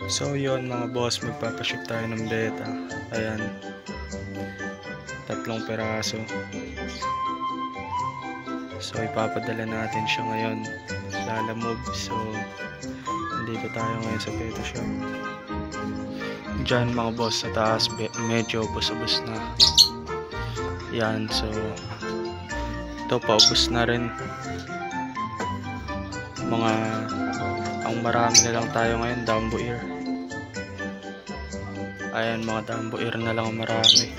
So yun mga boss, magpapaship tayo ng beta. Ayan, 3 peraso. So ipapadala natin siya ngayon Lalamove. So nandito tayo ngayon sa beta shop. Diyan mga boss sa taas medyo ubos-ubos na. Yan, so ito paubos na rin. Ang marami na lang tayo ngayon, Dumbo Ear. Ayan, mga Dumbo Ear na lang ang marami.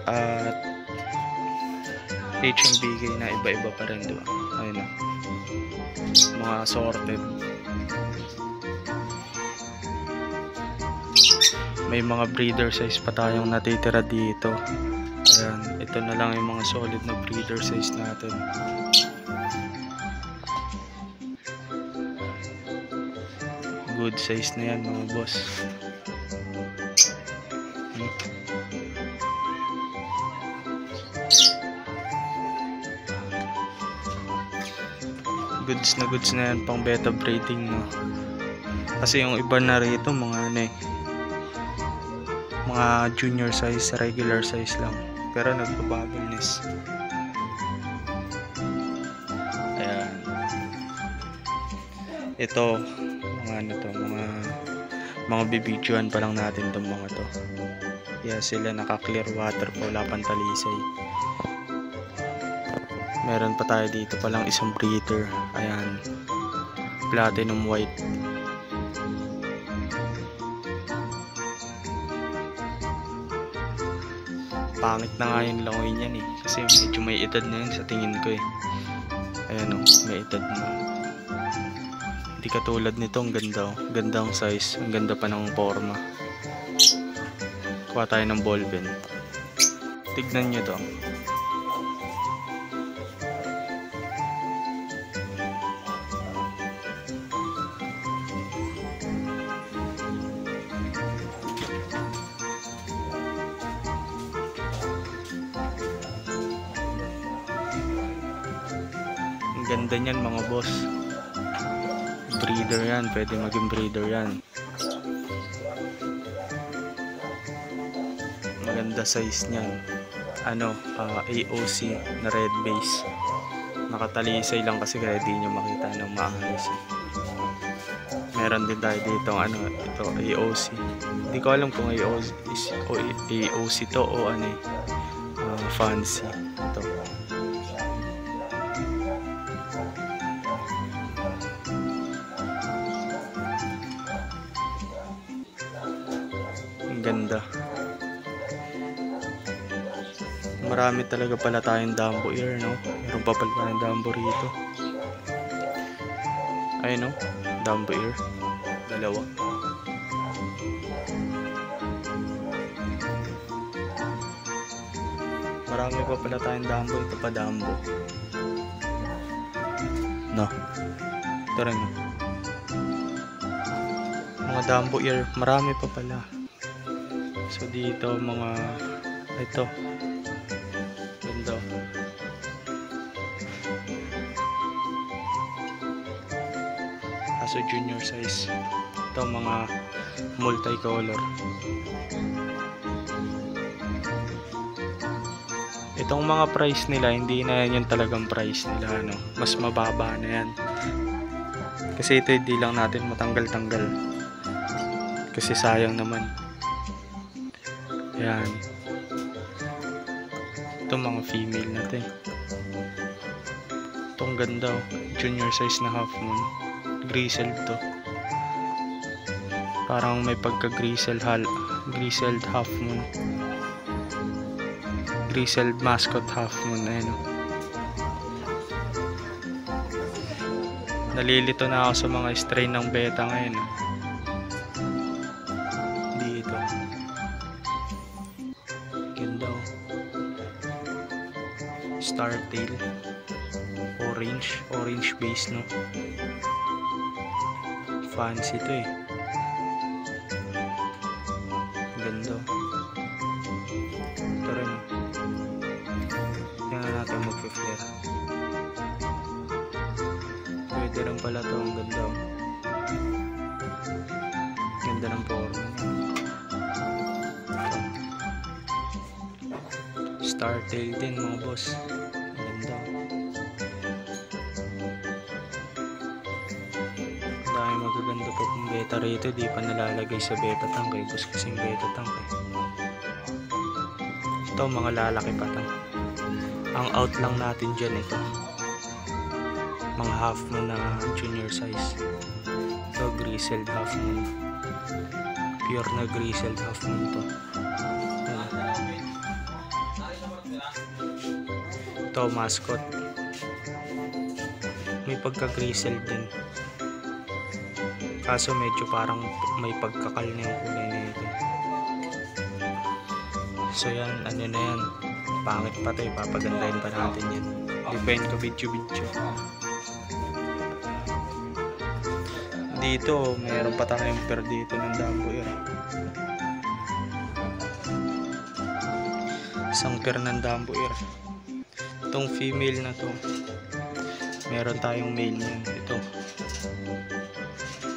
At HMBK na iba-iba pa rin, diba? Ayun na, mga sorted. May mga breeder size pa tayong natitira dito. Ayan, ito na lang yung mga solid na breeder size natin. Good size na yan mga boss. Goods na yan pang beta breeding, no? Kasi yung iba na rito mga mga junior size, regular size lang, pero nagbababalness. Ayan, ito mga bibidyoan pa lang natin itong mga to. Kaya sila naka clear water, wala pang talisay. Meron pa tayo dito palang isang breeder. Ayan, platinum white. Pangit na nga yung langoy niyan kasi medyo may edad na yun sa tingin ko Ayan may edad na. Hindi katulad nito, ang ganda gandang size, ang ganda pa ng forma. Kuha tayo ng ball pen. Tignan nyo to. Ang ganda niyan mga boss. Breeder yan, pwede maging breeder yan. Maganda size niyan. AOC na red base. Nakatalisay lang kasi kaya di nyo makita ng maayos. Meron din tayo dito ito AOC. Hindi ko alam kung AOC to o fancy. Ito. Ganda. Marami talaga pala tayong Dumbo Ear, no? Meron pa pala tayong Dumbo rito. Ayun, no? Dumbo Ear. Dalawa. Marami pa pala tayong Dumbo. Ito pa Dumbo. No? Ito rin, no? Mga Dumbo Ear. Marami pa pala. So dito ito ganda. Kaso junior size. Ito mga multicolor. Itong mga price nila, hindi na yan yung talagang price nila, mas mababa na yan. Kasi ito hindi lang natin matanggal-tanggal. Kasi sayang naman. Ayan. Ito mga female natin. Itong ganda, junior size na half moon. Grizzled to. Parang may pagka-grizzled half moon. Grizzled mascot half moon. Ayan. Nalilito na ako sa mga strain ng beta ngayon. Dito. Ganda. Startail. Orange base, no? Fancy to Ganda. Ito rin. Yan na natin mag-flare. Pwede rin pala to, ang ganda. ganda ng forma niya. Star tail din mga boss. Ganda. Dahil magaganda pa kung beta rito, di pa nalalagay sa beta tank eh. Boss kasing beta tank eh. Ito mga lalaki pa to. Ang out lang natin dyan ito. Mga half moon na junior size. Ito grizzled half moon. Pure na grizzled half moon to. Ito mascot. May pagka-grizzled din. Kaso medyo parang may pagkakal na yung kulay na ito. So yan, ano na yan. Pangit pa ito, ipapagandahin pa natin yan. Depende ko video. Dito, mayroon pa tayong pair dito ng Dumbo Ear. Isang pair ng Dumbo Ear. Itong female na to, meron tayong male niyan. Ito.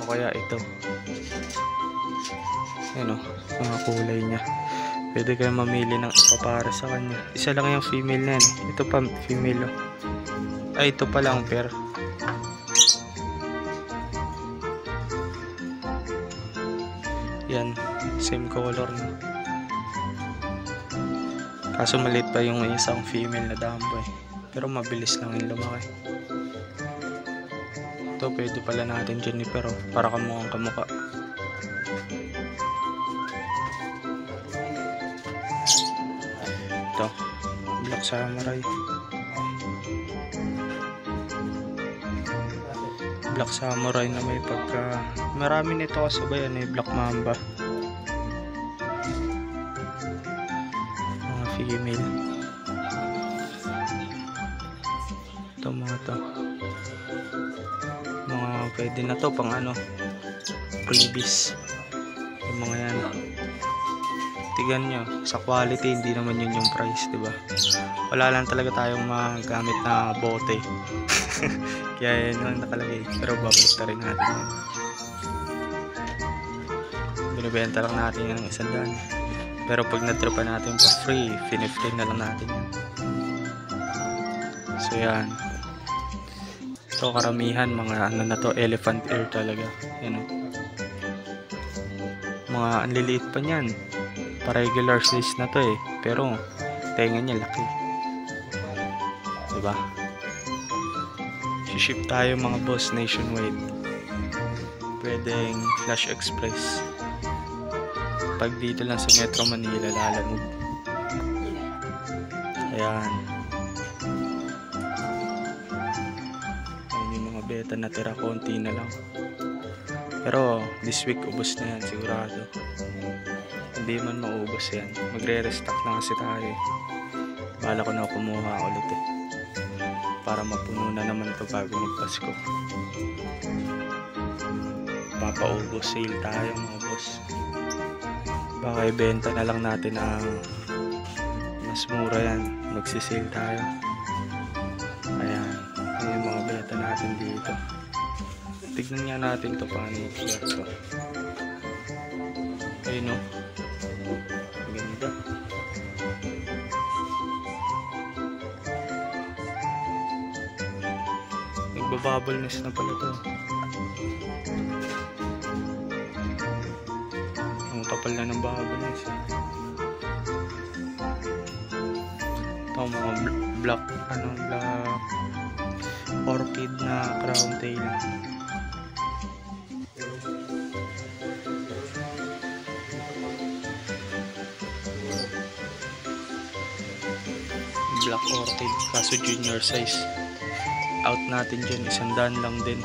O kaya ito. Ayan o, mga kulay niya. Pwede kayo mamili ng ipa para sa kanya. Isa lang yung female na yan. Ito pa female o. Ay, ito pa lang pair. Yan, same color na. Kaso maliit pa yung isang female na Dumbo eh. Pero mabilis lang yung lumaki. Ito pwede pala natin dyan pero para kamukhang kamukha. Ito, Black Samurai. Black Samurai na may pagka... Marami nito kasabay yan eh, Black Mamba. Mga female. Ito mga to. Mga pwede na to pang ano, freebies. Yung mga yan. Tigan nyo, sa quality hindi naman yun yung price, diba? Wala lang talaga tayong magamit na bote. Kaya yun lang nakalagay. Pero babalik na rin natin yan. Binibenta lang natin yan ng 100. Pero pag natripa natin pa free, finifree na lang natin yan. So yan. Ito karamihan mga ano na to, elephant ear talaga. Yan o. Mga anliliit pa niyan. Pa-regular size na to eh. Pero tenga niya laki. Diba? Ship tayo mga boss nationwide. Pwedeng Flash Express. Pag dito lang sa Metro Manila lalamog. Ayan. Ayan yung mga beta na tira, konti na lang. Pero this week ubos na yan sigurado. Hindi man maubos yan. Magre-restock na kasi tayo. Bala ko na kumuha ulit eh. Para mapuno na naman ito bago magpasko. Papaubos sale tayo mga boss. Baka ibenta na lang natin ang mas mura yan. Magsisale tayo. Ayan. Ayan yung mga beta natin dito. Tignan nga natin ito paano i-clear ito. Ayun o. Ganda. Nagbabubbleness na pala to. Ang kapal na ng bubbleness. Ito mga black orchid na crown tail. Black orchid kaso junior size. Out natin dyan, 100 lang din.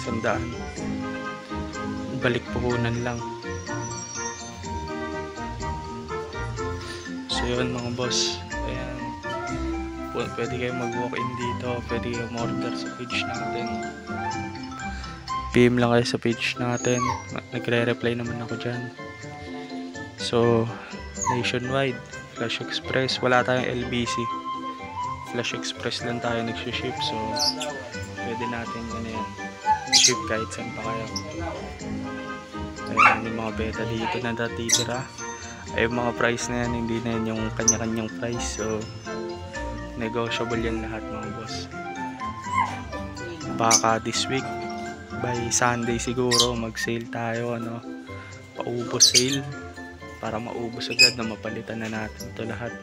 100. Balik puhunan lang. So yun mga boss. Ayan. Pwede kayo mag-walk-in dito. Pwede kayo order sa page natin. PM lang kayo sa page natin. Nagre-reply naman ako dyan. So nationwide, Flash Express. Wala tayong LBC. Flash Express lang tayo nag-ship, so pwede natin ano yan, ship kahit saan pa kayo. Ayan, yung mga beta dito na natitira. Ay, yung mga price na yan, hindi na yan yung kanya-kanyang price. So, negotiable yan lahat mga boss. Baka this week, by Sunday siguro, mag-sale tayo, ano, paubos sale. Para maubos agad na mapalitan na natin ito lahat.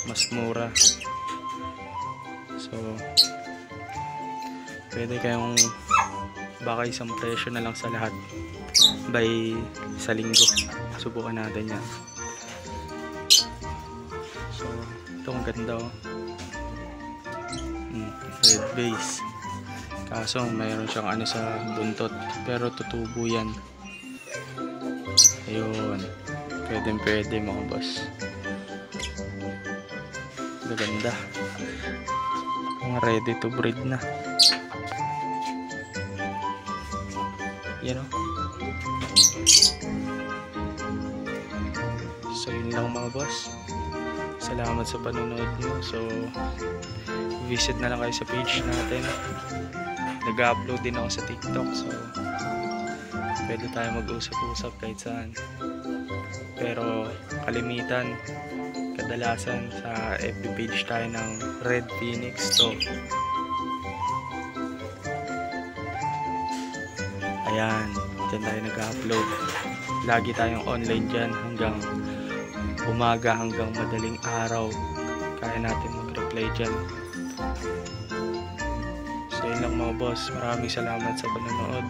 Mas mura. So, pwede kayong baka isang presyo na lang sa lahat by sa linggo. Subukan natin yan. So, ito ang ganda oh. Red base. Kaso mayroon siyang ano sa buntot, pero tutubo yan. Ayun, pwede mga boss. Gaganda. Mga ready to breed na. Yan o. So yun lang mga boss. Salamat sa panonood nyo. So visit na lang kayo sa page natin. Nag-upload din ako sa TikTok. So pwede tayo mag-usap-usap kahit saan. Pero kalimitan, kadalasan sa FB page tayo ng Red Phoenix to. Ayan, dyan tayo nag-upload. Lagi tayong online dyan hanggang umaga, hanggang madaling araw. Kaya natin mag-reply dyan. So yun lang mga boss. Maraming salamat sa panonood.